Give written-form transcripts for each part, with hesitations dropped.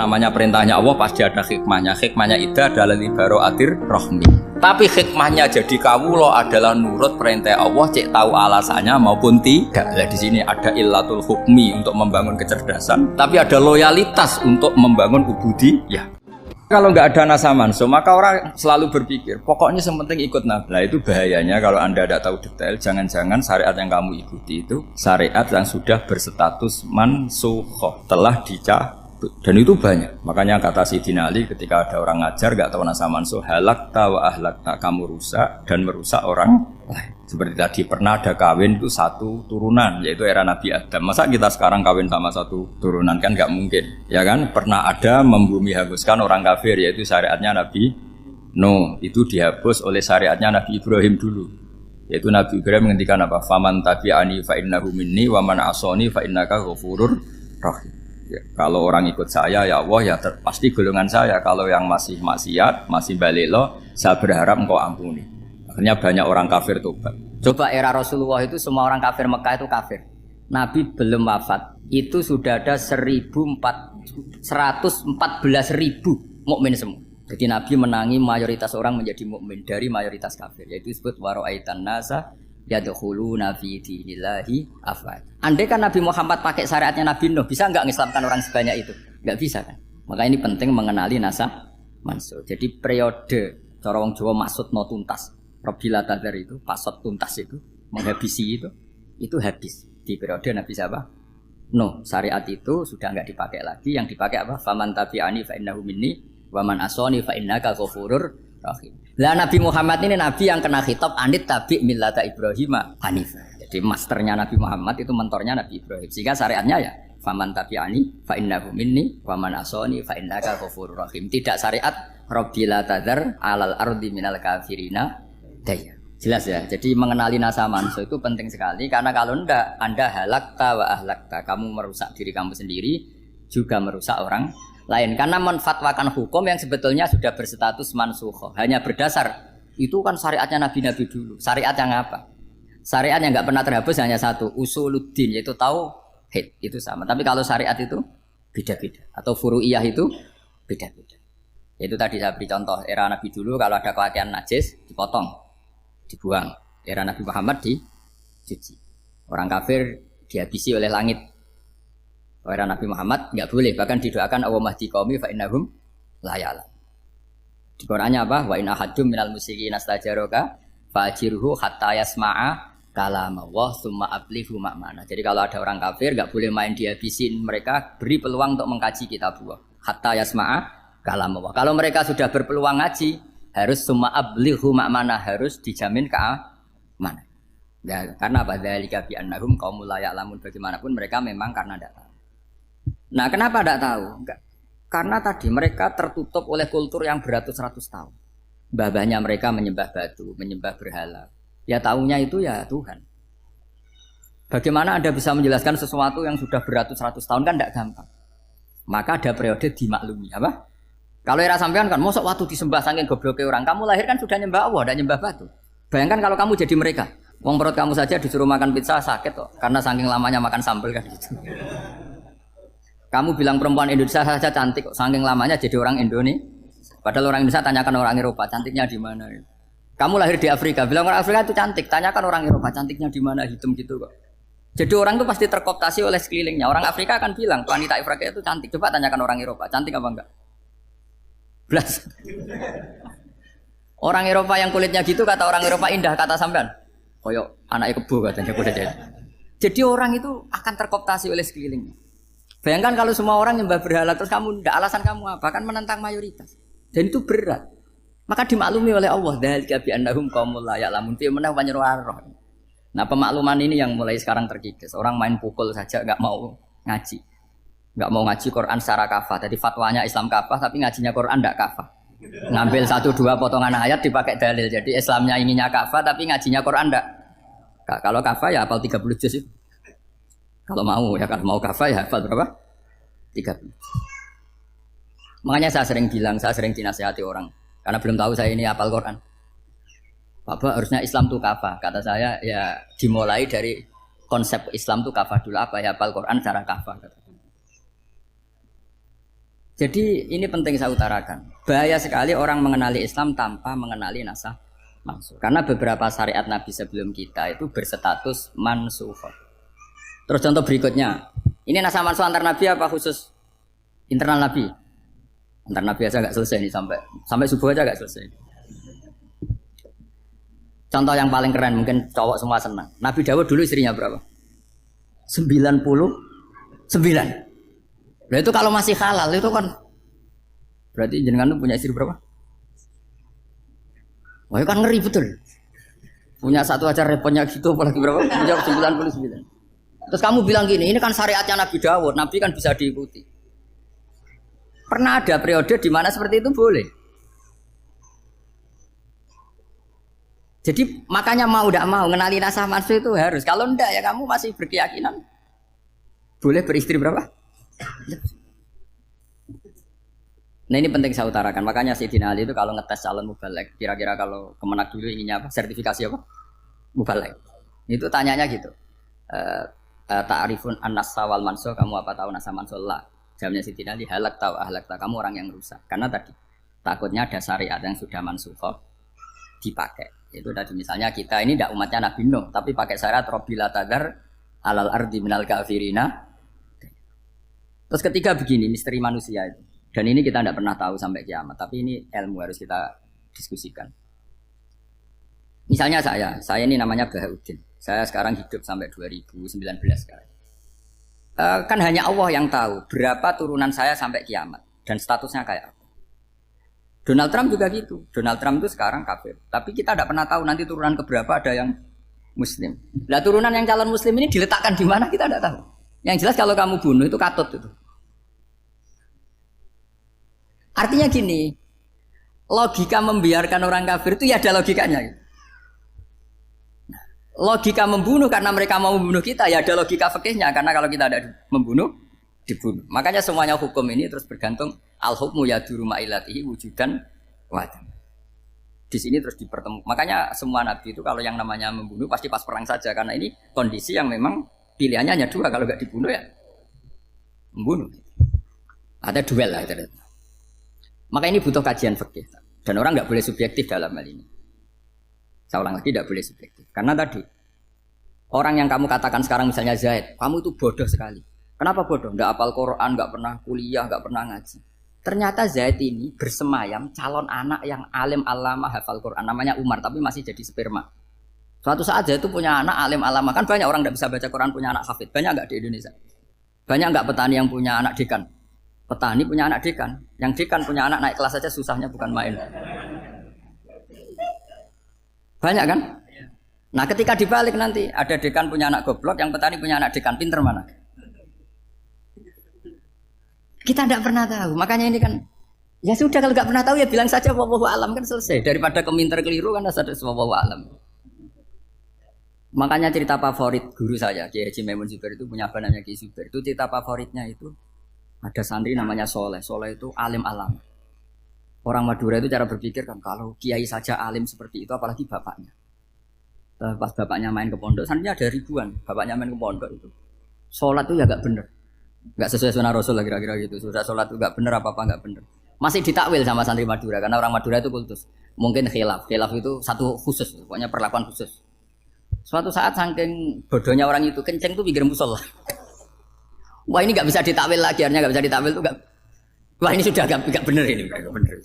namanya perintahnya Allah pasti ada hikmahnya. Hikmahnya iddah adalah libaraatir rahmi. Tapi hikmahnya jadi kawula adalah nurut perintah Allah, cek tahu alasannya maupun tidak. Nah, di sini ada illatul hukmi untuk membangun kecerdasan, tapi ada loyalitas untuk membangun ubudiyah. Kalau nggak ada nasa manso, maka orang selalu berpikir, pokoknya yang penting ikut Nabi. Nah, itu bahayanya kalau Anda tidak tahu detail, jangan-jangan syariat yang kamu ikuti itu syariat yang sudah berstatus mansukhoh, telah dicabut. Dan itu banyak. Makanya kata Sayyidina Ali ketika ada orang ngajar nggak tahu nasa manso, halakta wa ahlakta, kamu rusak dan merusak orang lain. Seperti tadi pernah ada kawin itu satu turunan, yaitu era Nabi Adam. Masa kita sekarang kawin sama satu turunan, kan nggak mungkin, ya kan? Pernah ada membumi hanguskan orang kafir, yaitu syariatnya Nabi Nuh. Itu dihapus oleh syariatnya Nabi Ibrahim dulu, yaitu Nabi Ibrahim menghentikan apa? Faman tabi'ani fa innahu minni wa man asoni fa innaka ghafurur rahim. Ya, kalau orang ikut saya, ya Allah, ya pasti golongan saya. Kalau yang masih maksiat, masih balelo, saya berharap engkau ampuni. Akhirnya banyak orang kafir tobat. Coba era Rasulullah itu semua orang kafir Mekah itu kafir. Nabi belum wafat, itu sudah ada 114.000 mukmin semua. Jadi Nabi menangi mayoritas orang menjadi mukmin dari mayoritas kafir. Yaitu disebut wara'aitan nasa yadkhuluna fi dinillahi afwaj. Andai kan Nabi Muhammad pakai syariatnya Nabi Nuh, bisa enggak mengislamkan orang sebanyak itu? Enggak bisa kan? Maka ini penting mengenali nasa mansuh. Jadi periode cara wong Jawa maksud no tuntas. Robila Tadar itu, pasot tuntas itu, menghabisi itu habis di periode Nabi siapa? No, syariat itu sudah enggak dipakai lagi. Yang dipakai apa? Faman tabi'ani fa innahu minni wa man asoni fa innaka ghafurur rahim. Lah Nabi Muhammad ini nabi yang kena khitab anit tabi' millata Ibrahim hanifah. Jadi masternya Nabi Muhammad itu mentornya Nabi Ibrahim. Sehingga syariatnya ya faman tabi'ani fa innahu minni wa man asoni fa innaka ghafurur rahim. Tidak syariat Robila Tadar alal ardi minal kafirina daya. Jelas ya. Jadi mengenali nasa mansuh itu penting sekali karena kalau enggak Anda halakta wa ahlakta, kamu merusak diri kamu sendiri juga merusak orang lain karena menfatwakan hukum yang sebetulnya sudah berstatus mansukh. Hanya berdasar itu kan syariatnya nabi-nabi dulu. Syariat yang apa? Syariat yang enggak pernah terhapus hanya satu, usuluddin, yaitu tauhid. Itu sama. Tapi kalau syariat itu beda-beda atau furu'iyah itu beda-beda. Itu tadi saya beri contoh era nabi dulu kalau ada pakaian najis dipotong, dibuang. Era Nabi Muhammad dicuci. Orang kafir dihabisi oleh langit. Era Nabi Muhammad enggak boleh, bahkan didoakan Allahumma hdi qaumi fa innahum la ya'lamun. Di Qur'annya apa? Wa in ahadum minal musyrikin astajaraka fa'jirhu hatta yasma'a kalamallah tsumma ablighu ma'mana. Jadi kalau ada orang kafir enggak boleh main dihabisin, mereka beri peluang untuk mengkaji kitabullah. Hatta yasma'a kalamullah. Kalau mereka sudah berpeluang ngaji, harus summa ablighu ma'mana, harus dijamin keamanan. Ya, karena apa? Dzalika bi annahum qaumul la ya'lamun. Bagaimanapun mereka memang karena tidak tahu. Nah, kenapa tidak tahu? Enggak. Karena tadi mereka tertutup oleh kultur yang beratus-ratus tahun. Babahnya mereka menyembah batu, menyembah berhala. Ya tahunya itu ya Tuhan. Bagaimana Anda bisa menjelaskan sesuatu yang sudah beratus-ratus tahun kan tidak gampang. Maka ada periode dimaklumi, apa? Kalau era sampean kan, mosok waktu disembah saking gobloknya orang, kamu lahir kan sudah nyembah Allah, tidak nyembah batu. Bayangkan kalau kamu jadi mereka, wong perut kamu saja disuruh makan pizza sakit kok, karena saking lamanya makan sambal kan gitu. Kamu bilang perempuan Indonesia saja cantik kok, saking lamanya jadi orang Indonesia. Padahal orang Indonesia tanyakan orang Eropa, cantiknya di mana? Kamu lahir di Afrika, bilang orang Afrika itu cantik, tanyakan orang Eropa, cantiknya di mana? Hitam gitu kok. Jadi orang itu pasti terkooptasi oleh sekelilingnya. Orang Afrika akan bilang wanita Afrika itu cantik. Coba tanyakan orang Eropa, cantik apa enggak? Belas. Orang Eropa yang kulitnya gitu kata orang Eropa indah, kata sampean koyok anaknya kebo katanya kuda jadi. Jadi orang itu akan terkooptasi oleh sekelilingnya. Bayangkan kalau semua orang nyembah berhala terus kamu ndak, alasan kamu apa? Kan menentang mayoritas. Dan itu berat. Maka dimaklumi oleh Allah, dzalika bi annahum qaumul la ya'lamun fi manah panyeruh. Nah, pemakluman ini yang mulai sekarang terkikis. Orang main pukul saja enggak mau ngaji. Enggak mau ngaji Quran secara kafah. Jadi fatwanya Islam kafah tapi ngajinya Quran enggak kafah. Ngambil 1-2 potongan ayat dipakai dalil. Jadi Islamnya inginnya kafah tapi ngajinya Quran enggak. Kalau kafah ya hafal 30 juz itu. Kalau mau ya, kalau mau kafah ya hafal berapa? 30. Makanya saya sering bilang, saya sering dinasihati orang karena belum tahu saya ini hafal Quran. Bapak harusnya Islam itu kafah. Kata saya ya dimulai dari konsep Islam itu kafah dulu, apa ya hafal Quran secara kafah. Jadi ini penting saya utarakan. Bahaya sekali orang mengenali Islam tanpa mengenali nasah mansukh. Karena beberapa syariat Nabi sebelum kita itu berstatus mansukh. Terus contoh berikutnya, ini nasah mansukh antar Nabi apa khusus internal Nabi? Antar Nabi aja nggak selesai nih sampai subuh aja nggak selesai. Contoh yang paling keren mungkin cowok semua senang. Nabi Dawud dulu istrinya berapa? 99. Nah itu kalau masih halal itu kan berarti jenengan punya istri berapa? Wah itu kan ngeri betul. Punya satu aja repotnya gitu apalagi berapa? Punya 99. Terus kamu bilang gini, ini kan syariatnya Nabi Dawud, Nabi kan bisa diikuti. Pernah ada periode di mana seperti itu boleh. Jadi makanya mau tidak mau ngenali nasah mansukh itu harus. Kalau enggak ya kamu masih berkeyakinan boleh beristri berapa? Nah ini penting saya utarakan. Makanya Sayyidina Ali itu kalau ngetes calon mubaligh, kira-kira kalau Kemenak dulu inginnya apa? Sertifikasi apa? Mubaligh. Itu tanyanya gitu. Ta'rifun an-nassa wal mansukh, kamu apa tahu nasah mansukh? Lah. Jawabnya Sayyidina Ali, halak tahu kamu orang yang rusak. Karena tadi takutnya ada syariat yang sudah mansukh dipakai. Itu tadi misalnya kita ini tidak umatnya Nabi Nuh, tapi pakai syariat Robbila tadar alal ardi minal kafirina. Terus ketiga begini, misteri manusia itu. Dan ini kita tidak pernah tahu sampai kiamat, tapi ini ilmu harus kita diskusikan. Misalnya saya ini namanya Bahaudin. Saya sekarang hidup sampai 2019 sekarang. Kan hanya Allah yang tahu berapa turunan saya sampai kiamat dan statusnya kayak apa. Donald Trump juga gitu. Donald Trump itu sekarang kafir, tapi kita tidak pernah tahu nanti turunan keberapa ada yang Muslim. Nah turunan yang calon Muslim ini diletakkan di mana kita tidak tahu. Yang jelas kalau kamu bunuh itu katut itu. Artinya gini, logika membiarkan orang kafir itu ya ada logikanya. Logika membunuh karena mereka mau membunuh kita ya ada logika fikihnya, karena kalau kita ada membunuh dibunuh. Makanya semuanya hukum ini terus bergantung al-hukmu yaduru ma'ilatihi wujudan wadan. Di sini terus dipertemukan. Makanya semua nabi itu kalau yang namanya membunuh pasti pas perang saja, karena ini kondisi yang memang pilihannya hanya dua, kalau nggak dibunuh ya membunuh. Ada duel lah. Maka ini butuh kajian fikih dan orang nggak boleh subjektif dalam hal ini. Saya ulang lagi, tidak boleh subjektif. Karena tadi orang yang kamu katakan sekarang misalnya Zaid, kamu itu bodoh sekali. Kenapa bodoh? Nggak hafal Quran, nggak pernah kuliah, nggak pernah ngaji. Ternyata Zaid ini bersemayam calon anak yang alim alama hafal Quran, namanya Umar, tapi masih jadi sperma. Suatu saat Zaid itu punya anak alim alama, kan banyak orang nggak bisa baca Quran punya anak hafid, banyak nggak di Indonesia? Banyak nggak petani yang punya anak dekan? Petani punya anak dekan, yang dekan punya anak naik kelas saja susahnya bukan main. Banyak kan? Nah ketika dibalik nanti ada dekan punya anak goblok, yang petani punya anak dekan, pinter mana? Kita tidak pernah tahu, makanya ini kan ya sudah kalau nggak pernah tahu ya bilang saja wallahu alam kan selesai, daripada keminter keliru kan ada wallahu alam. Makanya cerita favorit guru saya Kiai Haji Maimun Zubair itu punya apa namanya Kiai Zubair, itu cerita favoritnya itu ada santri namanya Soleh itu alim alam. Orang Madura itu cara berpikir kan kalau kiai saja alim seperti itu apalagi bapaknya. Pas bapaknya main ke pondok, santrinya ada ribuan, bapaknya main ke pondok itu. Sholat itu ya gak bener, gak sesuai sunnah Rasul lah kira-kira gitu. Sudah sholat itu gak bener apa-apa gak bener. Masih ditakwil sama santri Madura karena orang Madura itu kultus. Mungkin khilaf itu satu khusus, pokoknya perlakuan khusus. Suatu saat saking bodohnya orang itu kenceng tuh pikir musola. Wah ini gak bisa ditakwil lagi, akhirnya gak bisa ditakwil tuh gak. Wah ini sudah gak bener ini, gak bener.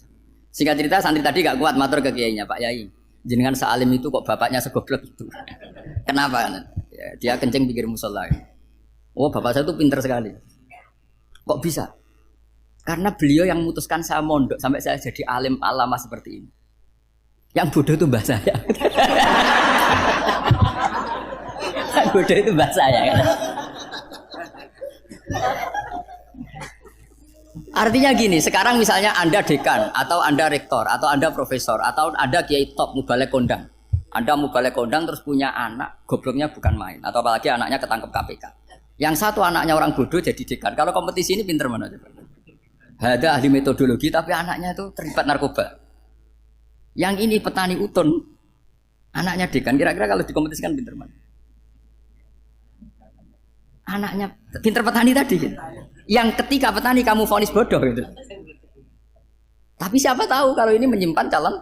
Singkat cerita santri tadi gak kuat matur ke kiainya, Pak Yai. Jenengan sealim itu kok bapaknya segoblok itu. Kenapa? Ya, dia kencing pikir musola. Oh bapak saya itu pinter sekali. Kok bisa? Karena beliau yang memutuskan saya mondok sampai saya jadi alim alama seperti ini. Yang bodoh itu mbah saya. Yang bodoh itu mbah saya kan. Artinya gini, sekarang misalnya Anda dekan, atau Anda rektor, atau Anda profesor, atau Anda kiai top mubalek kondang. Anda mubalek kondang terus punya anak, gobloknya bukan main. Atau apalagi anaknya ketangkep KPK. Yang satu anaknya orang bodoh jadi dekan. Kalau kompetisi ini pinter mana coba? Ada ahli metodologi tapi anaknya itu terlibat narkoba. Yang ini petani utun, anaknya dekan. Kira-kira kalau dikompetisikan pinter mana? Anaknya pinter petani tadi gitu. Yang ketika petani kamu vonis bodoh gitu. Tapi siapa tahu kalau ini menyimpan calon.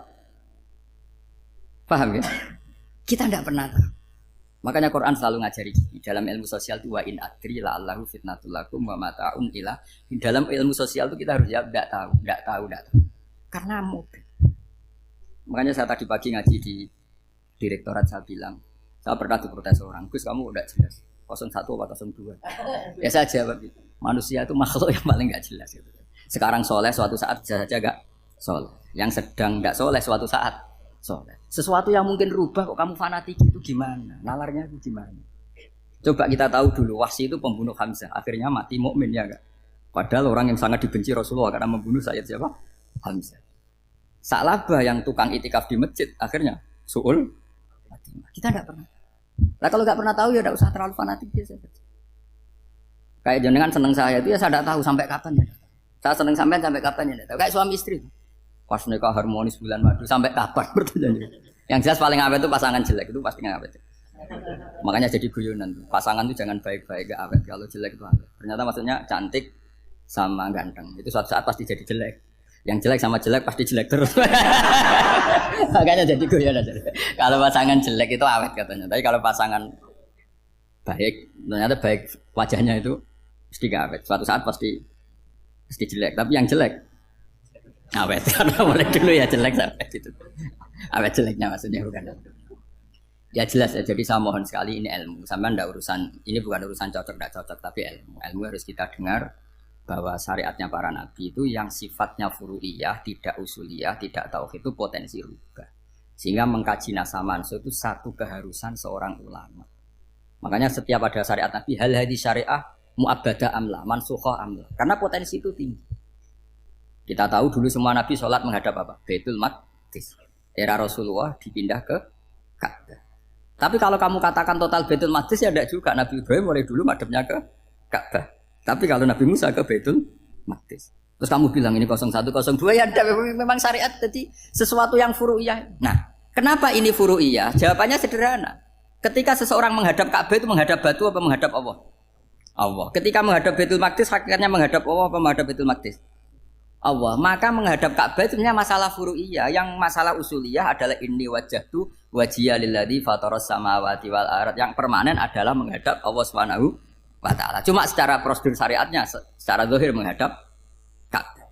Paham ya? Kita tidak pernah tahu. Makanya Quran selalu ngajari dalam ilmu sosial itu wa in adri la allahu fitnatul lakum wa mata'un ila. Dalam ilmu sosial itu kita harus jawab tidak tahu. Karena mudah. Makanya saya tadi pagi ngaji di direktorat saya bilang, saya pernah diprotes orang, Gus kamu udah jelas 01 atau 02. Ya saya jawab gitu. Manusia itu makhluk yang paling nggak jelas gitu. Sekarang soleh suatu saat bisa saja nggak soleh. Yang sedang nggak soleh suatu saat soleh. Sesuatu yang mungkin rubah kok kamu fanatik itu gimana? Nalarnya itu gimana? Coba kita tahu dulu Wahsy itu pembunuh Hamzah, akhirnya mati mukmin ya enggak? Padahal orang yang sangat dibenci Rasulullah karena membunuh Sayyid siapa? Hamzah. Sa'labah yang tukang itikaf di masjid akhirnya su'ul Fatimah. Kita enggak pernah. Nah kalau enggak pernah tahu ya enggak usah terlalu fanatik biasa saja. Kayak jenengan seneng saya itu ya saya enggak tahu sampai kapan ya. Saya seneng sampean sampai kapan ya enggak tahu. Kayak suami istri. Pas nikah harmonis bulan madu sampai kapan bertanya. Yang jelas paling awet itu pasangan jelek itu pasti nggak awet. Makanya jadi guyonan. Pasangan itu jangan baik-baik gak awet. Kalau jelek itu awet. Ternyata maksudnya cantik sama ganteng. Itu suatu saat pasti jadi jelek. Yang jelek sama jelek pasti jelek terus. Makanya jadi guyonan. Kalau pasangan jelek itu awet katanya. Tapi kalau pasangan baik, ternyata baik wajahnya itu pasti gak awet. Suatu saat pasti jelek. Tapi yang jelek awet. Karena mulai dulu ya jelek sampai itu. Awet jeleknya maksudnya bukan. Ya jelas ya. Jadi saya mohon sekali ini ilmu. Sampai ndak urusan. Ini bukan urusan cocok ndak cocok tapi ilmu. Ilmu harus kita dengar bahwa syariatnya para nabi itu yang sifatnya furu'iyah, tidak usuliyah, tidak tauhid itu potensi rubah. Sehingga mengkaji nasab mansukh itu satu keharusan seorang ulama. Makanya setiap ada syariat nabi hal hadis syariah mu'abbadah amla, mansukha amla. Karena potensi itu tinggi. Kita tahu dulu semua nabi sholat menghadap apa? Baitul Maqdis. Era Rasulullah dipindah ke Ka'bah. Tapi kalau kamu katakan total Baitul Maqdis ya tidak juga. Nabi Ibrahim mulai dulu madhabnya ke Ka'bah. Tapi kalau Nabi Musa ke Baitul Maqdis. Terus kamu bilang ini 01, 02 ya tidak, memang syariat jadi sesuatu yang furu'iyah. Nah, kenapa ini furu'iyah? Jawabannya sederhana. Ketika seseorang menghadap Ka'bah itu menghadap batu apa menghadap Allah? Allah. Ketika menghadap Baitul Maqdis hakikatnya menghadap Allah apa menghadap Baitul Maqdis? Allah, maka menghadap Ka'bah itu sebenarnya masalah furu'iyah. Yang masalah usuliyah adalah inni wajjahtu wajhiya lilladzi fataras samawati wal ardh. Yang permanen adalah menghadap Allah Subhanahu wa taala. Cuma secara prosedur syariatnya secara zahir menghadap Ka'bah.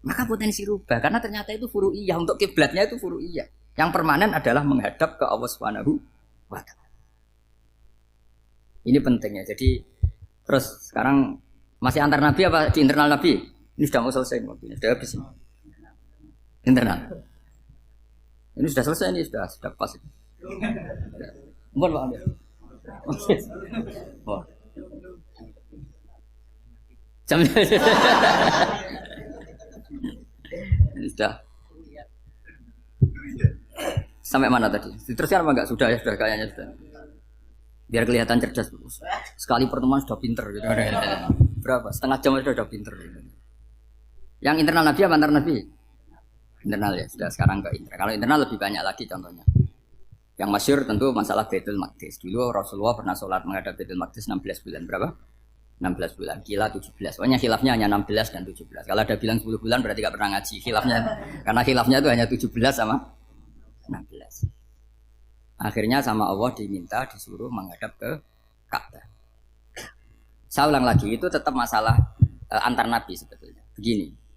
Maka potensi rubah karena ternyata itu furu'iyah, untuk kiblatnya itu furu'iyah. Yang permanen adalah menghadap ke Allah Subhanahu wa taala. Ini pentingnya. Jadi terus sekarang masih antar nabi apa di internal nabi? Ini sudah mau selesai waktunya, sudah habis ini. Internal. Ini sudah selesai, ini sudah pas. Mohon Pak Amir. Oh. Jam ini sudah. Sampai mana tadi? Diteruskan apa enggak? Sudah ya, sudah kayaknya sudah. Biar kelihatan cerdas. Sekali pertemuan sudah pinter gitu. Berapa? Setengah jam sudah pinter gitu. Yang internal nabi apa antar nabi? Internal ya, sudah sekarang ke internal. Kalau internal lebih banyak lagi contohnya. Yang masyhur tentu masalah Baitul Maqdis. Dulu Rasulullah pernah sholat menghadap Baitul Maqdis 16 bulan. Berapa? 16 bulan. Kila 17. Pokoknya khilafnya hanya 16 dan 17. Kalau ada bilang 10 bulan berarti gak pernah ngaji. Khilafnya, karena khilafnya itu hanya 17 sama 16. Akhirnya sama Allah diminta disuruh menghadap ke Ka'bah. Saya ulang lagi, itu tetap masalah antar nabi sebetulnya. Begini.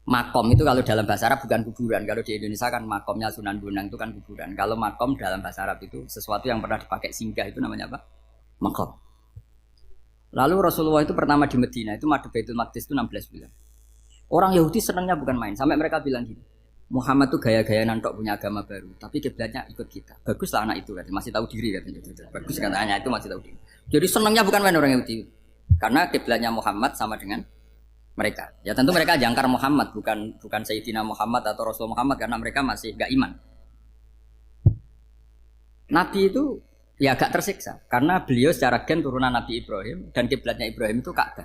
Makom itu kalau dalam bahasa Arab bukan kuburan. Kalau di Indonesia kan makomnya Sunan Bonang itu kan kuburan. Kalau makom dalam bahasa Arab itu sesuatu yang pernah dipakai singgah itu namanya apa? Makom. Lalu Rasulullah itu pertama di Medina itu madhab Baitul Maqdis itu 16 bulan. Orang Yahudi senangnya bukan main. Sampai mereka bilang gini, Muhammad tuh gaya-gaya nantok punya agama baru. Tapi kiblatnya ikut kita. Baguslah anak itu katanya. Masih tahu diri katanya. Bagus katanya itu masih tahu diri. Jadi senangnya bukan main orang Yahudi. Karena kiblatnya Muhammad sama dengan mereka. Ya tentu mereka jangkar Muhammad, bukan Sayyidina Muhammad atau Rasul Muhammad karena mereka masih gak iman. Nabi itu ya agak tersiksa karena beliau secara gen turunan Nabi Ibrahim dan kiblatnya Ibrahim itu Ka'bah.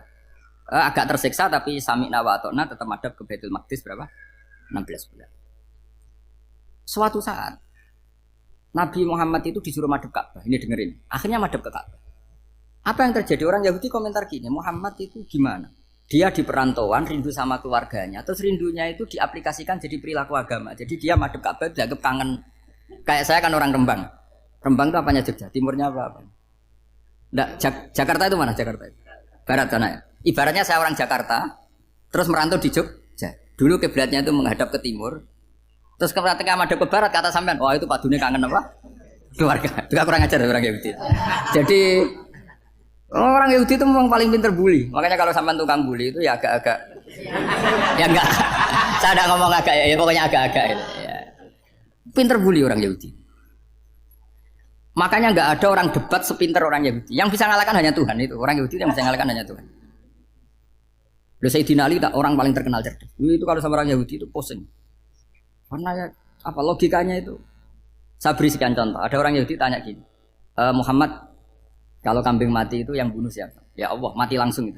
Agak tersiksa tapi sami'na wa ata'na tetap madhab ke Baitul Maqdis berapa? 16 bulan. Suatu saat Nabi Muhammad itu disuruh madhab Ka'bah. Ini dengerin. Akhirnya madhab ke Ka'bah. Apa yang terjadi? Orang Yahudi komentar gini, Muhammad itu gimana? Dia di perantauan rindu sama keluarganya, terus rindunya itu diaplikasikan jadi perilaku agama. Jadi dia madhep Ka'bah dianggap kangen. Kayak saya kan orang Rembang. Rembang itu apanya Jogja? Timurnya apa? Nggak, Jakarta itu mana Jakarta? Barat sana ya. Ibaratnya saya orang Jakarta, terus merantau di Jogja. Dulu kiblatnya itu menghadap ke timur. Terus ketika madhep ke barat kata sampean, wah itu padune kangen apa? Keluarga. Juga kurang ajar orang Yahudi. Jadi orang Yahudi itu memang paling pinter bully. Makanya kalau sampean tukang bully itu ya agak-agak ya enggak. Saya enggak ngomong agak ya, pokoknya agak-agak ya. Pinter bully orang Yahudi. Makanya enggak ada orang debat sepinter orang Yahudi. Yang bisa ngalahkan hanya Tuhan itu. Orang Yahudi yang bisa ngalahkan hanya Tuhan. Lalu Sayyidina Ali orang paling terkenal cerdas. Itu kalau sama orang Yahudi itu pusing. Karena ya apa logikanya itu? Saya beri sekian contoh. Ada orang Yahudi tanya gini, Muhammad, kalau kambing mati itu yang bunuh siapa? Ya Allah, mati langsung itu.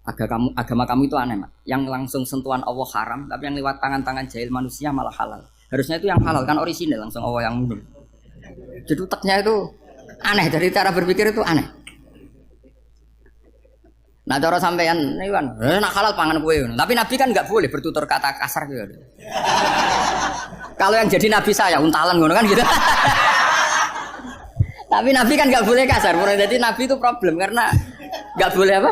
Agama kamu itu aneh, Mak. Yang langsung sentuhan Allah haram, tapi yang lewat tangan-tangan jahil manusia malah halal. Harusnya itu yang halal, kan orisinil langsung Allah yang bunuh. Jadi utaknya itu aneh, dari cara berpikir itu aneh. Nah cara sampean ini kan, nak halal pangan kue. Tapi Nabi kan nggak boleh bertutur kata kasar gitu. Kalau yang jadi Nabi saya, untalan ngono kan gitu. Tapi Nabi kan nggak boleh kasar. Jadi Nabi itu problem karena nggak boleh apa?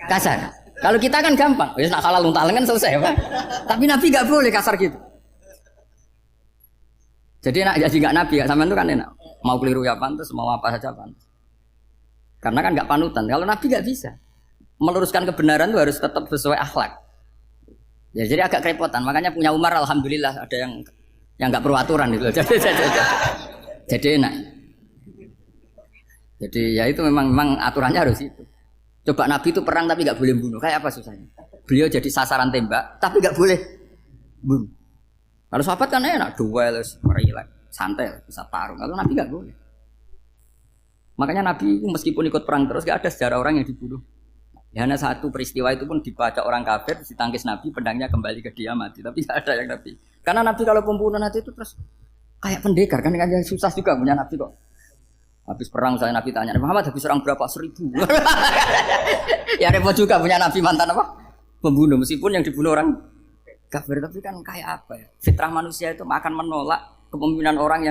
Kasar. Kalau kita kan gampang. Wis nak halal untalan kan selesai, Pak. Tapi Nabi nggak boleh kasar gitu. Jadi nak jadi nggak Nabi, sampean itu kan enak. Mau keliru ya pantas, mau apa saja pantas. Karena kan nggak panutan. Kalau Nabi nggak bisa. Meluruskan kebenaran itu harus tetap sesuai akhlak. Ya jadi agak kerepotan. Makanya punya Umar alhamdulillah ada yang nggak perlu aturan itu. Jadi enak. Jadi ya itu memang aturannya harus itu. Coba Nabi itu perang tapi nggak boleh bunuh. Kayak apa susahnya? Beliau jadi sasaran tembak tapi nggak boleh bunuh. Kalau sahabat kan enak, duel, relax, santai, bisa tarung. Kalau Nabi nggak boleh. Makanya Nabi meskipun ikut perang terus nggak ada sejarah orang yang dibunuh. Ya, hanya satu peristiwa itu pun dibaca orang kafir, ditangkis Nabi, pedangnya kembali ke dia mati. Tapi tidak ada yang Nabi. Karena Nabi kalau pembunuh nanti itu terus kayak pendekar kan susah juga punya Nabi kok. Habis perang saya Nabi tanya, Muhammad habis perang berapa? 1000. Ya repot juga punya Nabi mantan apa? Pembunuh meskipun yang dibunuh orang kafir, tapi kan kayak apa ya? Fitrah manusia itu akan menolak kepemimpinan orang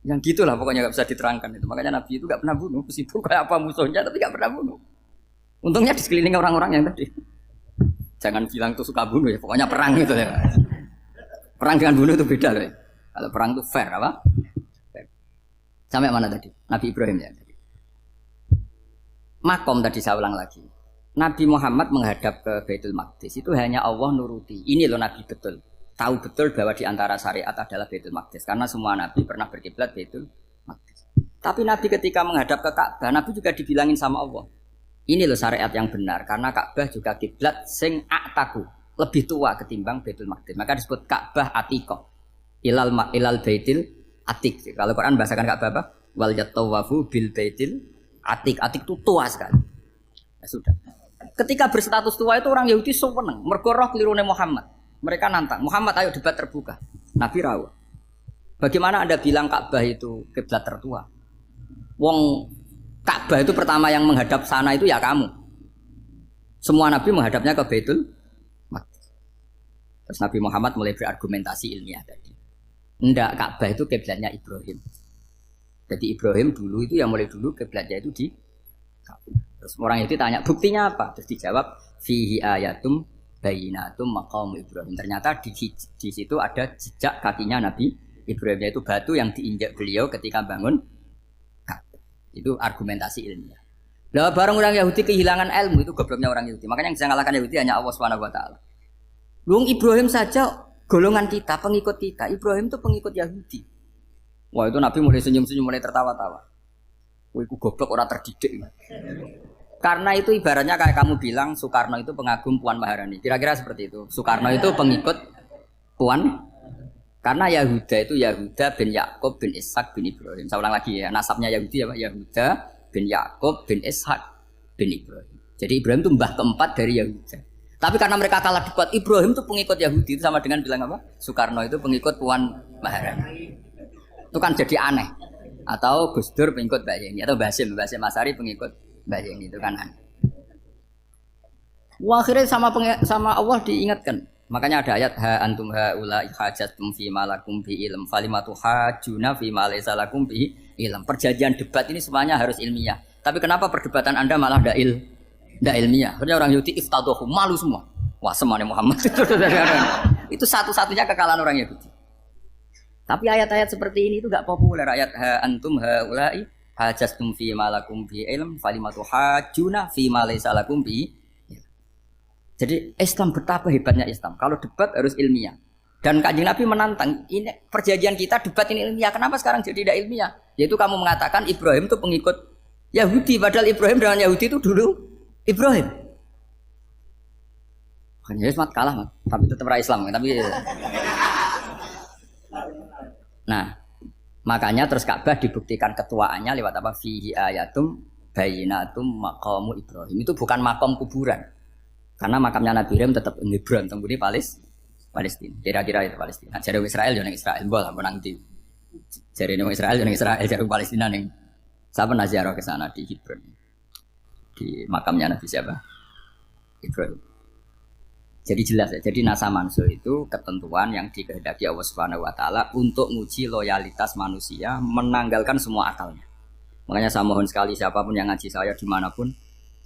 yang gitulah pokoknya nggak bisa diterangkan itu. Makanya Nabi itu nggak pernah bunuh meskipun kayak apa musuhnya tapi nggak pernah bunuh. Untungnya di sekeliling orang-orang yang tadi. Jangan bilang itu suka bunuh ya, pokoknya perang gitu ya. Perang dengan bunuh itu beda loh ya. Kalau perang itu fair apa? Fair. Sampai mana tadi? Nabi Ibrahim ya tadi. Makom tadi saya ulang lagi. Nabi Muhammad menghadap ke Baitul Maqdis itu hanya Allah nuruti. Ini loh Nabi betul. Tahu betul bahwa di antara syariat adalah Baitul Maqdis karena semua Nabi pernah berkiblat Baitul Maqdis. Tapi Nabi ketika menghadap ke Ka'bah, Nabi juga dibilangin sama Allah. Ini loh syariat yang benar karena Ka'bah juga kiblat sing a'taku, lebih tua ketimbang Baitul Maqdis. Maka disebut Ka'bah Atiqah. Ilal Baitil Atiq. Kalau Quran bahasakan Ka'bah apa? Wal yatawafu bil Baitil Atiq. Atiq itu tua sekali. Ya sudah. Ketika berstatus tua itu orang Yahudi seneng, mergo roh kelirune Muhammad. Mereka nantang, Muhammad ayo debat terbuka. Nabi rawuh. Bagaimana Anda bilang Ka'bah itu kiblat tertua? Wong Ka'bah itu pertama yang menghadap sana itu ya kamu. Semua Nabi menghadapnya ke Baitul Maqdis. Terus Nabi Muhammad mulai berargumentasi ilmiah tadi. Enggak, Ka'bah itu kiblatnya Ibrahim. Jadi Ibrahim dulu itu yang mulai dulu kiblatnya itu di Ka'bah. Terus orang itu tanya buktinya apa? Terus dijawab fihi ayatum bayinatum maqam Ibrahim. Ternyata di situ ada jejak kakinya Nabi Ibrahim, yaitu batu yang diinjak beliau ketika bangun. Itu argumentasi ilmiah. Lah barang orang Yahudi kehilangan ilmu itu gobloknya orang Yahudi. Makanya yang bisa mengalahkan Yahudi hanya Allah Subhanahu wa taala. Luang Ibrahim saja golongan kita, pengikut kita. Ibrahim itu pengikut Yahudi. Wah, itu Nabi mulai senyum-senyum, mulai tertawa-tawa. Wah, itu goblok orang terdidik. Karena itu ibaratnya kayak kamu bilang Soekarno itu pengagum Puan Maharani. Kira-kira seperti itu. Soekarno itu pengikut Puan. Karena Yahuda itu Yahuda bin Yakub bin Ishak bin Ibrahim. Saya ulang lagi ya, nasabnya Yahudi ya Pak. Yahuda bin Yakub bin Ishak bin Ibrahim. Jadi Ibrahim itu mbah keempat dari Yahuda. Tapi karena mereka kalah debat, Ibrahim itu pengikut Yahudi. Itu sama dengan bilang apa? Soekarno itu pengikut Puan Maharani. Itu kan jadi aneh. Atau Gus Dur pengikut Mbak Yeni. Atau Basim Asari pengikut Mbak Yeni. Itu kan aneh. Wah, akhirnya sama Allah diingatkan. Makanya ada ayat ha antum haula hajatum fi malakum bi ilm falimatu hajuna fi ma laysa lakum bi ilm. Perjanjian debat ini semuanya harus ilmiah. Tapi kenapa perdebatan Anda malah ndak ilmiah? Karena orang Yahudi iftadhu malu semua. Wah, semuanya Muhammad itu satu-satunya kekalahan orang Yahudi. Tapi ayat-ayat seperti ini itu enggak populer. Ayat ha antum haula hajatum fi malakum bi ilm falimatu hajuna fi ma laysa lakum bi. Jadi Islam betapa hebatnya Islam. Kalau debat harus ilmiah. Dan Kanjeng Nabi menantang, ini perjanjian kita debat ini ilmiah. Kenapa sekarang jadi tidak ilmiah? Yaitu kamu mengatakan Ibrahim itu pengikut Yahudi, padahal Ibrahim dengan Yahudi itu dulu Ibrahim. Hanya Islam kalah, man. Tapi tetap ra Islam. Tapi nah, makanya terus Ka'bah dibuktikan ketuaannya lewat apa? Fihi ayatum bayinatum maqamu Ibrahim. Itu bukan makam kuburan. Karena makamnya Nabi Ibrahim tetap Hebron, tempat Palestina. Kira-kira itu Palestina. Jari Israel jangan Israel, boleh menang di. Jari Israel jangan Israel, jari Palestina nih. Saya pernah ziarah ke sana di Hebron, di makamnya Nabi siapa? Ibrahim. Jadi jelas ya. Jadi nasa mansuh itu ketentuan yang dikehendaki Allah Subhanahu Wa Taala untuk menguji loyalitas manusia, menanggalkan semua akalnya. Makanya saya mohon sekali siapapun yang ngaji saya dimanapun.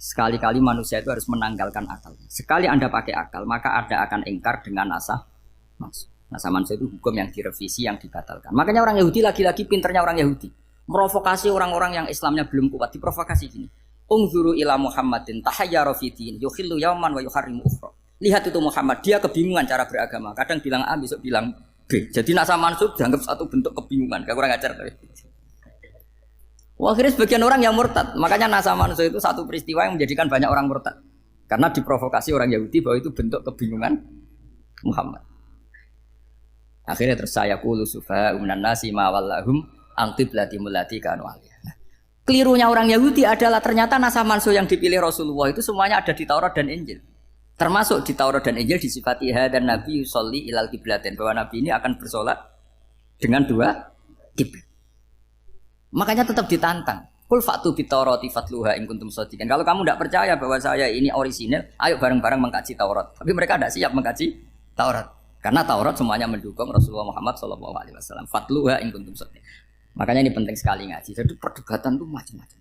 Sekali-kali manusia itu harus menanggalkan akal. Sekali Anda pakai akal, maka Anda akan ingkar dengan nasa mansuh. Nasa mansuh itu hukum yang direvisi, yang dibatalkan. Makanya orang Yahudi lagi-lagi pinternya orang Yahudi. Merovokasi orang-orang yang Islamnya belum kuat, diprovokasi gini. Ungzuru ila Muhammadin tahayyara fi din yukhillu yawman wa yuharrimu ukhra. Lihat itu Muhammad, dia kebingungan cara beragama. Kadang bilang A, besok bilang B. Jadi nasa mansuh dianggap satu bentuk kebingungan. Kayak kurang ajar tuh. Wah, akhirnya sebagian orang yang murtad. Makanya nasa mansuh itu satu peristiwa yang menjadikan banyak orang murtad. Karena diprovokasi orang Yahudi bahwa itu bentuk kebingungan Muhammad. Akhirnya terus saya qulu sufaha minan nasi ma wallahum an qiblatimul lati kanu alaiha. Kelirunya orang Yahudi adalah ternyata nasa mansuh yang dipilih Rasulullah itu semuanya ada di Taurat dan Injil. Termasuk di Taurat dan Injil disifati dan Nabi yusolli ilal qiblatain, bahwa Nabi ini akan bersolat dengan dua kiblat. Makanya tetap ditantang. Kul fa'tu bitaurati fatluha in kuntum shadiqin. Kalau kamu tidak percaya bahwa saya ini orisinil, ayo bareng-bareng mengkaji Taurat. Tapi mereka tidak siap mengkaji Taurat. Karena Taurat semuanya mendukung Rasulullah Muhammad SAW. Fatluha in kuntum shadiqin. Makanya ini penting sekali ngaji. Jadi perdebatan itu macam-macam.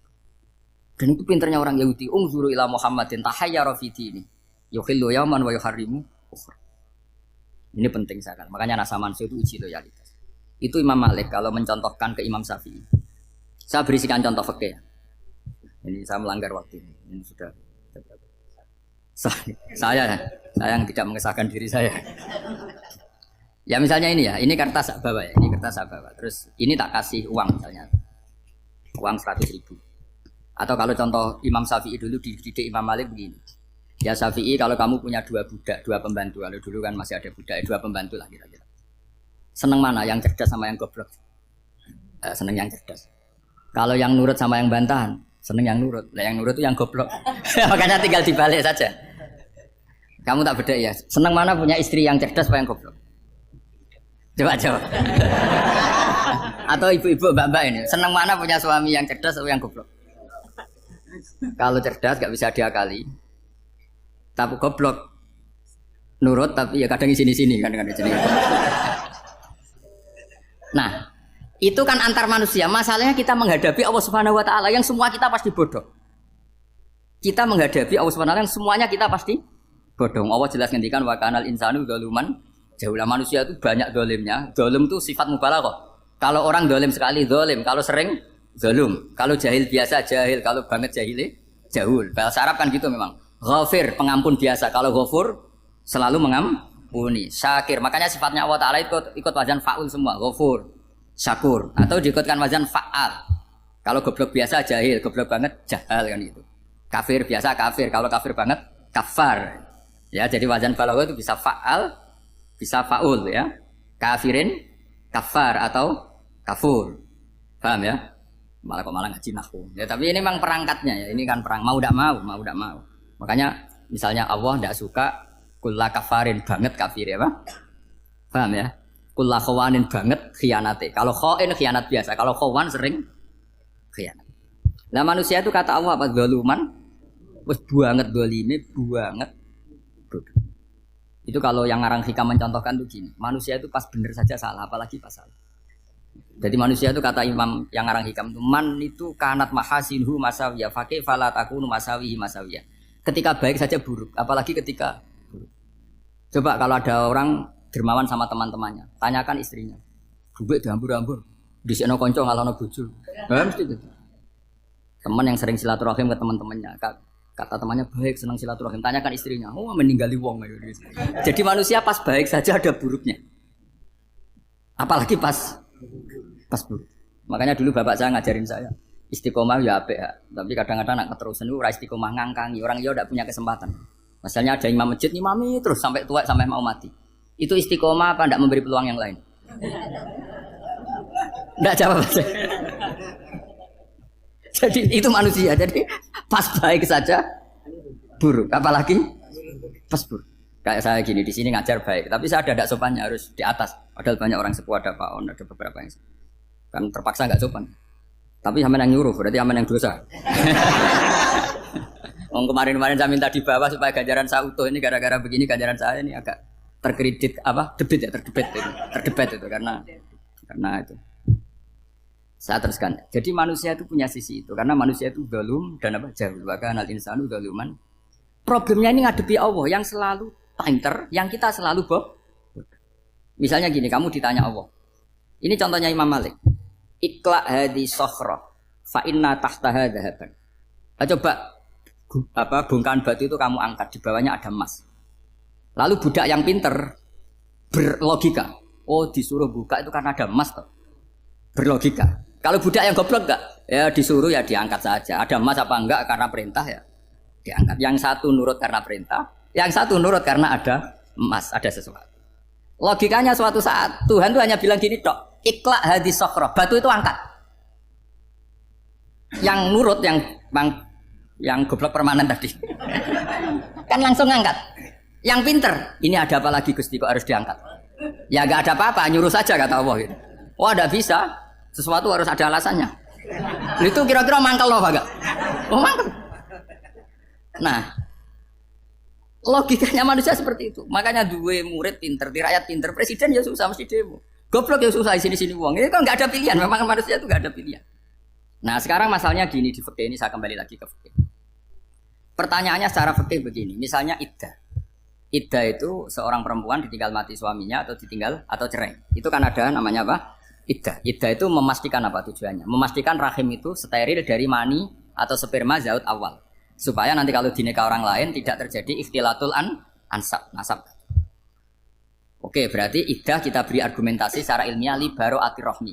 Dan itu pinternya orang Yahudi. Ungzuru ila Muhammadin tahayyara fi dini. Yukhillu yawman wa yuharrimu ukhra. Ini penting sekali. Makanya nasa mansuh itu uji loyalitas. Itu Imam Malik kalau mencontohkan ke Imam Syafi'i. Saya berisikan contoh fikih. Ini saya melanggar waktu ini. Ini sudah saya yang tidak mengesahkan diri saya. Ya misalnya ini ya, ini kertas saya bawa ya, ini kertas saya bawa. Terus ini tak kasih uang misalnya, uang 100.000. Atau kalau contoh Imam Syafi'i dulu dididik Imam Malik begini. Ya Syafi'i, kalau kamu punya dua budak, dua pembantu, kalau dulu kan masih ada budak, dua pembantu lah kira-kira. Seneng mana, yang cerdas sama yang goblok? Seneng yang cerdas. Kalau yang nurut sama yang bantahan, seneng yang nurut. Lah yang nurut itu yang goblok. Makanya tinggal dibalik saja. Kamu tak beda ya. Seneng mana punya istri yang cerdas apa yang goblok? Coba. Atau ibu-ibu mbak-mbak ini, seneng mana punya suami yang cerdas atau yang goblok? Kalau cerdas gak bisa diakali. Tapi goblok nurut tapi ya kadang di sini kan di sini. Nah, itu kan antar manusia. Masalahnya kita menghadapi Allah Subhanahu Wa Taala yang semua kita pasti bodoh. Kita menghadapi Allah Subhanahu Wa Taala yang semuanya kita pasti bodoh. Allah jelas ngendikan wa kanal insanu dzaluman jauhlah, manusia itu banyak dolimnya. Dolim itu sifat mubalaghah. Kalau orang dolim sekali dolim, kalau sering zalum, kalau jahil biasa jahil, kalau banget jahil jahul. Bahasa Arab kan gitu memang. Ghafir pengampun biasa, kalau ghafur selalu mengampuni. Syakir, makanya sifatnya Allah Taala ikut wazan faul semua. Ghafur, syakur, atau diikutkan wazan fa'al. Kalau goblok biasa jahil, goblok banget jahal kan itu. Kafir biasa kafir, kalau kafir banget kafar. Ya, jadi wazan balaghah itu bisa fa'al, bisa fa'ul ya. Kafirin, kafar atau kafur. Paham ya? Malah ngaji nahwu. Ya, tapi ini memang perangkatnya ya. Ini kan perang mau tidak mau. Makanya misalnya Allah tidak suka kulla kafarin banget kafir ya, Pak. Paham ya? Kulla khawanin banget khianate. Kalau khain khianat biasa, kalau khawan sering khianat. Nah manusia itu kata Allah apa zaluman wis banget dolime banget bodoh. Itu kalau yang ngarang hikam mencontohkan tuh gini, manusia itu pas bener saja salah, apalagi pas salah. Jadi manusia itu kata imam yang ngarang hikam itu, man itu kanat mahasinhu masawiyah, fakih fala takunu masawihi masawiyah. Ketika baik saja buruk, apalagi ketika buruk. Coba kalau ada orang dermawan sama teman-temannya, tanyakan istrinya. Bubek dihambur-hambur, disekno konco ngalono bojo. Mesti gitu. Teman yang sering silaturahim ke teman-temannya, kata temannya baik, senang silaturahim, tanyakan istrinya, oh meninggali wong. Jadi manusia pas baik saja ada buruknya. Apalagi pas buruk. Makanya dulu bapak saya ngajarin saya, istiqomah ya apik ya, tapi kadang-kadang nak keterusan itu ora istiqomah ngangkangi, orang dia tidak punya kesempatan. Misalnya ada imam masjid, imami terus sampai tua sampai mau mati. Itu istiqomah apa tidak memberi peluang yang lain? Tidak jawab saja. Jadi itu manusia. Jadi pas baik saja buruk, apalagi pas buruk. Kayak saya gini di sini ngajar baik, tapi saya ada tidak sopannya harus di atas. Padahal banyak orang sepuh, ada Pak On, ada beberapa yang kan terpaksa nggak sopan. Tapi sama yang nyuruh, berarti sama yang dosa. Kemarin-kemarin saya minta di bawah supaya ganjaran saya utuh, ini gara-gara begini ganjaran saya ini agak terkredit terdebat itu karena itu. Saya teruskan. Jadi manusia itu punya sisi itu karena manusia itu dzalum dan jahul. Bahkan al insanu dzaluman. Problemnya ini ngadepi Allah yang selalu pinter, yang kita selalu bodoh. Misalnya gini, kamu ditanya Allah. Ini contohnya Imam Malik. Ikla hadi sokhra fa inna tahtaha dhahaban. Coba bongkahan batu itu kamu angkat, di bawahnya ada emas. Lalu budak yang pinter berlogika, oh disuruh buka itu karena ada emas toh. Berlogika. Kalau budak yang goblok enggak, ya disuruh ya diangkat saja. Ada emas apa enggak karena perintah ya diangkat. Yang satu nurut karena perintah, yang satu nurut karena ada emas, ada sesuatu. Logikanya suatu saat Tuhan tuh hanya bilang gini tok, ikla hadis sokro, batu itu angkat. Yang nurut yang goblok permanen tadi, kan langsung angkat. Yang pinter, ini ada apa lagi Gusti kok harus diangkat? Ya enggak ada apa-apa, nyuruh saja kata Allah gitu. Oh ada bisa, sesuatu harus ada alasannya. Itu kira-kira mangkel loh enggak? Oh mangkel. Nah, logikanya manusia seperti itu. Makanya dua murid pinter, di rakyat pinter, presiden ya susah mesti demo. Goblok ya susah di sini uang. Ini kan nggak ada pilihan. Memang manusia itu nggak ada pilihan. Nah sekarang masalahnya gini di fikih ini saya kembali lagi ke fikih. Pertanyaannya secara fikih begini. Misalnya iddah. Iddah itu seorang perempuan ditinggal mati suaminya atau ditinggal atau cerai. Itu kan ada namanya apa? Iddah. Iddah itu memastikan apa tujuannya? Memastikan rahim itu steril dari mani atau sperma zaut awal. Supaya nanti kalau dinikah orang lain tidak terjadi ikhtilatul nasab. Oke, berarti iddah kita beri argumentasi secara ilmiah li baro'atir rohmi.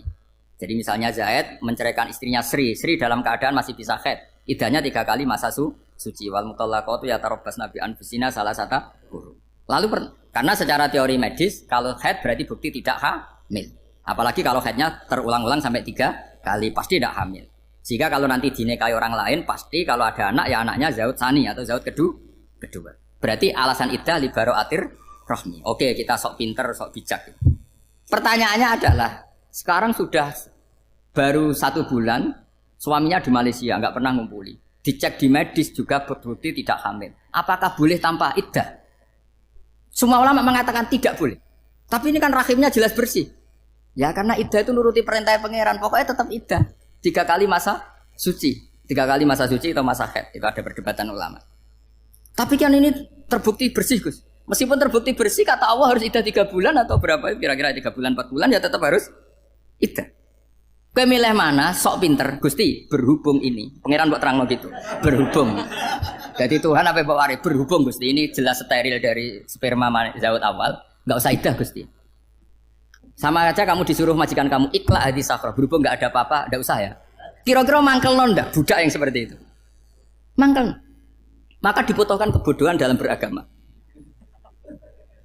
Jadi misalnya Zaid menceraikan istrinya Sri dalam keadaan masih bisa haid. Iddahnya 3 kali masa suci. Wal mutallaqatu yatarabbasna bi anfusina salah satu guru. Lalu karena secara teori medis kalau haid berarti bukti tidak hamil. Apalagi kalau haidnya terulang-ulang sampai 3 kali pasti tidak hamil. Jika kalau nanti dinikahi orang lain pasti kalau ada anak ya anaknya zaud sani atau zaud kedua. Berarti alasan iddah li baro'atir rohmi. Oke, kita sok pinter, sok bijak. Pertanyaannya adalah sekarang sudah baru 1 bulan suaminya di Malaysia nggak pernah ngumpuli. Dicek di medis juga berbukti tidak hamil. Apakah boleh tanpa iddah? Semua ulama mengatakan tidak boleh. Tapi ini kan rahimnya jelas bersih. Ya karena iddah itu nuruti perintah pangeran. Pokoknya tetap iddah. 3 kali masa suci. 3 kali masa suci atau masa haid. Itu ada perdebatan ulama. Tapi kan ini terbukti bersih Gus. Meskipun terbukti bersih kata Allah harus iddah 3 bulan atau berapa? Kira-kira 3 bulan 4 bulan ya tetap harus iddah. Kowe milih mana? Sok pinter, Gusti, berhubung ini. Pangeran mbok terangno gitu. Berhubung. Jadi Tuhan apa bawa waris berhubung Gusti ini jelas steril dari sperma zaut awal, enggak usah iddah Gusti. Sama aja kamu disuruh majikan kamu ikla hadis sakro, berhubung enggak ada apa-apa, enggak usah ya. Kira-kira mangkel ndak budak yang seperti itu? Mangkel. Maka dibutuhkan kebodohan dalam beragama.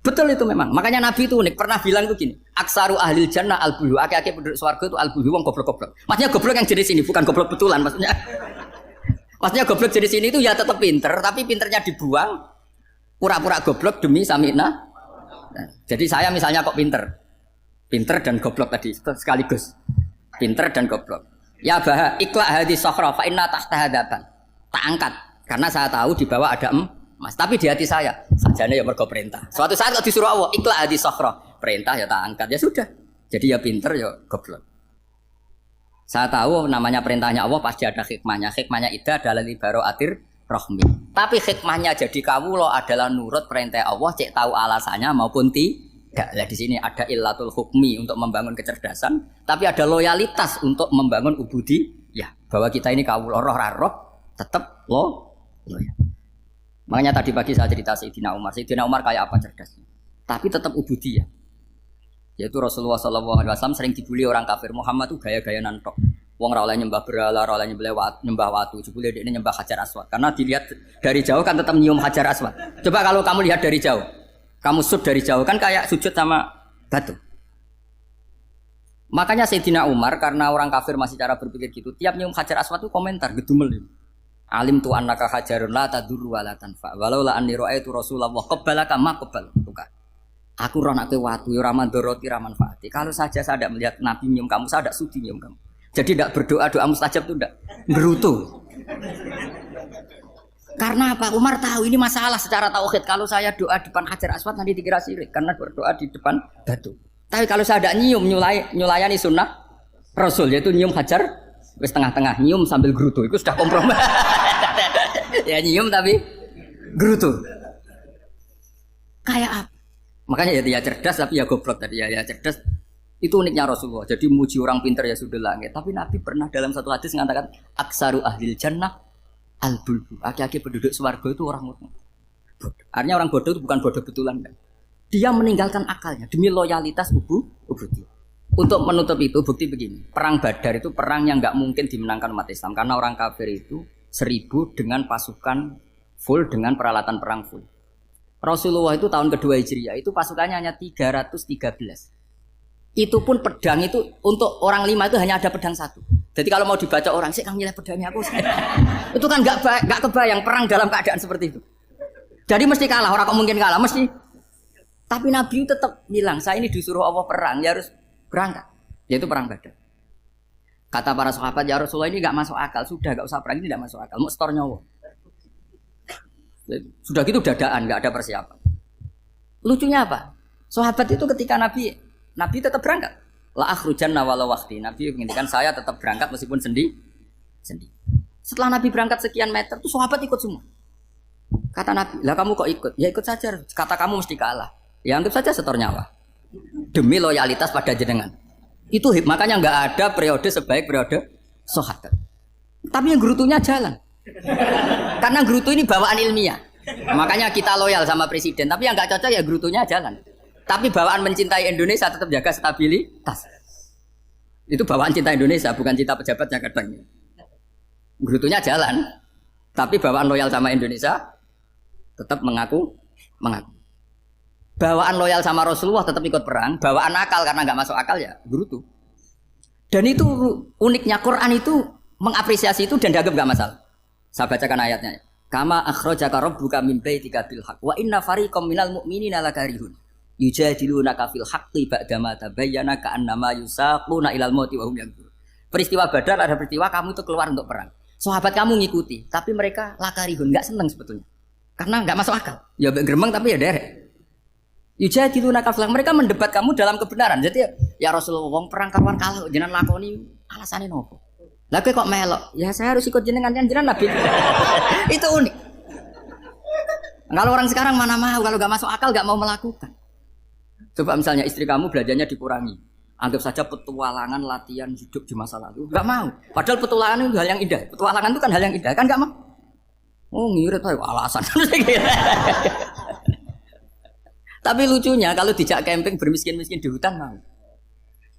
Betul itu memang. Makanya Nabi itu unik. Pernah bilang itu gini. Aksaru ahlil jannah al-buhu. Aki-aki penduduk swarga itu al-buhu. Wong goblok-goblok. Maksudnya goblok yang jenis ini. Bukan goblok betulan. Maksudnya goblok jenis ini itu ya tetap pinter. Tapi pinternya dibuang. Pura-pura goblok demi samina. Nah, jadi saya misalnya kok pinter. Pinter dan goblok tadi. Sekaligus. Pinter dan goblok. Ya bahwa ikla hadis sokhra. Fa inna tahta hadapan. Tak angkat. Karena saya tahu di bawah ada Mas, tapi di hati saya sajane ya mergo perintah. Suatu saat kok disuruh Allah, ikla hadi sokhra. Perintah ya tak angkat, ya sudah. Jadi ya pinter ya goblok. Saya tahu namanya perintahnya Allah pasti ada hikmahnya. Hikmahnya itu adalah libaraatir rahmi. Tapi hikmahnya jadi kawula adalah nurut perintah Allah, cek tahu alasannya maupun tidak. Nah, di sini ada illatul hukmi untuk membangun kecerdasan, tapi ada loyalitas untuk membangun ubudi. Ya, bahwa kita ini kawula roh tetap loyal. Makanya tadi pagi saya cerita Sayyidina Umar. Sayyidina Umar kayak apa cerdasnya? Tapi tetap ubudi ya. Yaitu Rasulullah SAW sering dibully orang kafir. Muhammad tuh gaya-gaya nantok. Wong ora oleh nyembah berhala, ora oleh nyembah watu. Jebule dekne nyembah Hajar Aswad. Karena dilihat dari jauh kan tetap nyium Hajar Aswad. Coba kalau kamu lihat dari jauh. Kamu sujud dari jauh kan kayak sujud sama batu. Makanya Sayyidina Umar karena orang kafir masih cara berpikir gitu, tiap nyium Hajar Aswad tuh komentar gedumel. Alim tu annaka hajarun la tadur wa la tanfa. Walau la anni ra'aitu Rasulullah qabbalaka ma qabbal. Aku roh nak watu, ora mandoroti, ora manfaati. Kalau saja saya tidak melihat Nabi nyium kamu, saya tidak sudi nyium kamu. Jadi tidak berdoa, doa mustajab itu tidak berutuh. Karena apa? Umar tahu ini masalah secara tauhid. Kalau saya doa depan Hajar Aswad nanti dikira syirik karena berdoa di depan batu. Tapi kalau saya tidak nyium, nyulayani sunnah Rasul, yaitu nyium Hajar, wis tengah-tengah nyium sambil gerutu, itu sudah kompromi. Ya nyium tapi gerutu. Kayak apa? Makanya ya cerdas tapi ya goblok tadi ya cerdas. Itu uniknya Rasulullah. Jadi muji orang pintar ya sudah langit. Tapi Nabi pernah dalam satu hadis mengatakan aksaru ahlil jannah al-bulbu. Aki-aki penduduk swarga itu orang bodoh. Artinya orang bodoh itu bukan bodoh betulan kan. Dia meninggalkan akalnya demi loyalitas ubudi. Untuk menutup itu bukti begini. Perang Badar itu perang yang nggak mungkin dimenangkan umat Islam karena orang kafir itu 1000 dengan pasukan full dengan peralatan perang full. Rasulullah itu tahun kedua Hijriah itu pasukannya hanya 313. Itu pun pedang itu untuk orang 5 itu hanya ada pedang 1. Jadi kalau mau dibaca orang sih kamu nilai pedangnya aku. Itu kan nggak kebayang perang dalam keadaan seperti itu. Jadi mesti kalah, orang kok mungkin kalah mesti. Tapi Nabi tetap bilang saya ini disuruh Allah perang, ya harus berangkat. Yaitu perang Badar. Kata para sahabat ya Rasulullah ini nggak masuk akal, sudah nggak usah perang ini nggak masuk akal, mau setor nyawa. Sudah gitu dadaan, nggak ada persiapan. Lucunya apa? Sahabat itu ketika Nabi tetap berangkat. La akhrujanna walau waqti. Nabi menginginkan saya tetap berangkat meskipun sendi. Setelah Nabi berangkat sekian meter, tuh sahabat ikut semua. Kata Nabi, lah kamu kok ikut? Ya ikut saja. Kata kamu mesti kalah. Ya anggap saja setor nyawa. Demi loyalitas pada jenengan. Itu makanya nggak ada periode sebaik periode sahabat. Tapi yang gerutunya jalan. Karena gerutu ini bawaan ilmiah. Makanya kita loyal sama presiden. Tapi yang nggak cocok ya gerutunya jalan. Tapi bawaan mencintai Indonesia tetap jaga stabilitas. Itu bawaan cinta Indonesia, bukan cinta pejabatnya kadang. Gerutunya jalan. Tapi bawaan loyal sama Indonesia tetap mengaku. Bawaan loyal sama Rasulullah tetap ikut perang. Bawaan akal karena nggak masuk akal ya gerutu. Dan itu uniknya Quran itu mengapresiasi itu dan dianggap nggak masalah. Saya bacakan ayatnya. Kama akhrajaka rabbuka min baitika bil haqq wa inna fariqam minal mu'minina lakarihun yujadilunaka fil haqqi ba'dama tabayyana ka'annama yusaquna ilal mauti wa hum yanzurun. Peristiwa Badar ada peristiwa kamu itu keluar untuk perang. Sahabat kamu ngikuti, tapi mereka lakarihun, enggak senang sebetulnya. Karena enggak masuk akal. Ya geremeng tapi ya derek. Yujadilunaka fil haqq, mereka mendebat kamu dalam kebenaran. Jadi ya Rasulullah wong perang karuan kalah jenengan lakoni alasane nopo? Lah kok melok? Ya saya harus ikut jenengan Nabi. Itu unik. Kalau orang sekarang mana mau kalau nggak masuk akal nggak mau melakukan. Coba misalnya istri kamu belajarnya dikurangi. Anggap saja petualangan latihan hidup di masa lalu. Nggak mau. Padahal petualangan itu hal yang indah. Petualangan itu kan hal yang indah kan nggak mau. Oh ngirit aja alasan. Tapi lucunya kalau dijak camping bermiskin-miskin di hutan mau.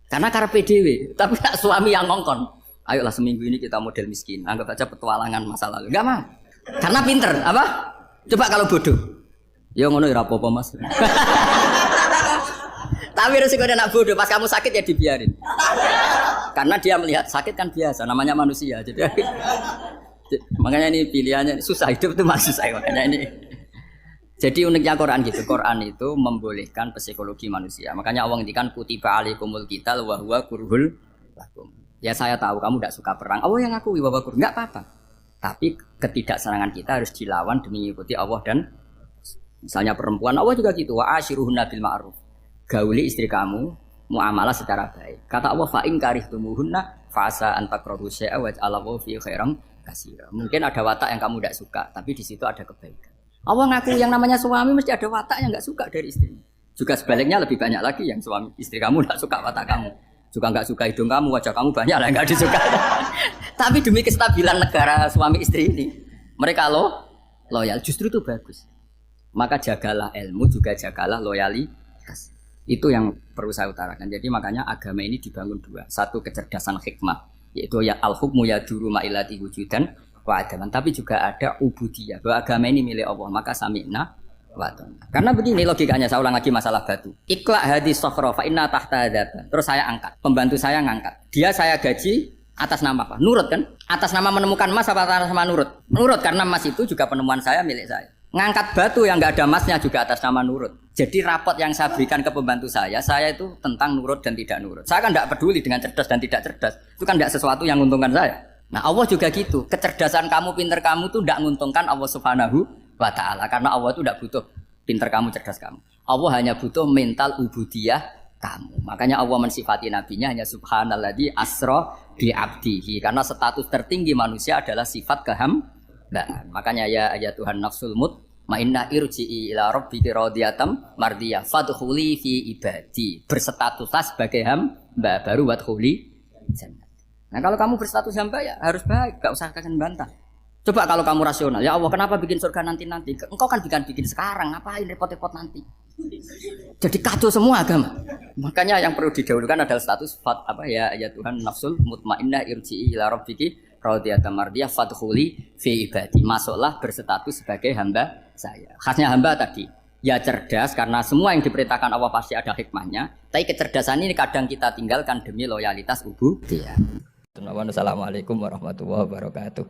Karena karena PDW. Tapi tak suami yang ngongkon. Ayolah seminggu ini kita model miskin. Anggap aja petualangan masa lalu. Enggak mau. Karena pinter, apa? Coba kalau bodoh. Ya ngono ya apa-apa Mas. Tapi resiko anak bodoh pas kamu sakit ya dibiarin. Karena dia melihat sakit kan biasa, namanya manusia. Jadi makanya ini pilihannya susah hidup itu masih susah makanya ini. Jadi uniknya Quran gitu. Quran itu membolehkan psikologi manusia. Makanya Allah ngendikan kutiba alaikumul qital wa huwa kurhul lakum. Ya saya tahu kamu tidak suka perang. Allah yang ngakui bahwa kurang, enggak apa-apa. Tapi ketidaksenangan kita harus dilawan demi mengikuti Allah dan misalnya perempuan Allah juga gitu, wa ashiruhunna bil ma'ruf. Gauli istri kamu muamalah secara baik. Kata Allah fa in karihtumuhunna fa asa an takrahu syai'a wa ja'alallahu fi khairan katsira. Mungkin ada watak yang kamu tidak suka, tapi di situ ada kebaikan. Allah ngaku yang namanya suami mesti ada watak yang enggak suka dari istrinya. Juga sebaliknya lebih banyak lagi yang suami istri kamu enggak suka watak kamu. Juga enggak suka hidung kamu, wajah kamu banyak lah enggak disuka. Tapi demi kestabilan negara suami istri ini, mereka loyal, justru itu bagus. Maka jagalah ilmu, juga jagalah loyalitas. Itu yang perlu saya utarakan. Jadi makanya agama ini dibangun dua. Satu kecerdasan hikmah, yaitu ya al-hukmu yaduru ma'ilati wujudan wa adaman. Tapi juga ada ubudiyah, bahwa agama ini milik Allah. Maka sami'na wa ata'na. Karena begini logikanya, saya ulang lagi masalah batu. Iqla hadis sokhra fa inna tahta adaban. Terus saya angkat, pembantu saya ngangkat. Dia saya gaji atas nama apa? Nurut kan? Atas nama menemukan emas apa atas nama nurut? Nurut, karena emas itu juga penemuan saya, milik saya. Ngangkat batu yang nggak ada emasnya juga atas nama nurut. Jadi rapot yang saya berikan ke pembantu saya itu tentang nurut dan tidak nurut. Saya kan nggak peduli dengan cerdas dan tidak cerdas. Itu kan nggak sesuatu yang menguntungkan saya. Nah Allah juga gitu. Kecerdasan kamu, pinter kamu itu nggak menguntungkan Allah Subhanahu wa Ta'ala. Karena Allah itu nggak butuh pinter kamu, cerdas kamu. Allah hanya butuh mental ubudiyah kamu. Makanya Allah mensifati nabinya hanya subhanalladzi asra bi abdihi. Karena status tertinggi manusia adalah sifat kehambaan. Makanya ya Tuhan nafsul mutmainnah irji'i ila rabbiki radiyatan mardiyah fadkhuli fi ibadi. Berstatuslah sebagai hamba baru wadkhuli jannah. Nah kalau kamu berstatus hamba ya harus baik, gak usah kalian bantah. Coba kalau kamu rasional, ya Allah kenapa bikin surga nanti-nanti? Engkau kan bikin sekarang, ngapain repot-repot nanti? Jadi kacau semua agama. Makanya yang perlu didahulukan adalah status ya Tuhan nafsul mutmainnah irji'i ila rabbiki radiyatan mardiyah fadkhuli fi ibadi. Masuklah berstatus sebagai hamba saya. Khasnya hamba tadi, ya cerdas karena semua yang diperintahkan Allah pasti ada hikmahnya. Tapi kecerdasan ini kadang kita tinggalkan demi loyalitas ubudiyah. Assalamualaikum warahmatullahi wabarakatuh.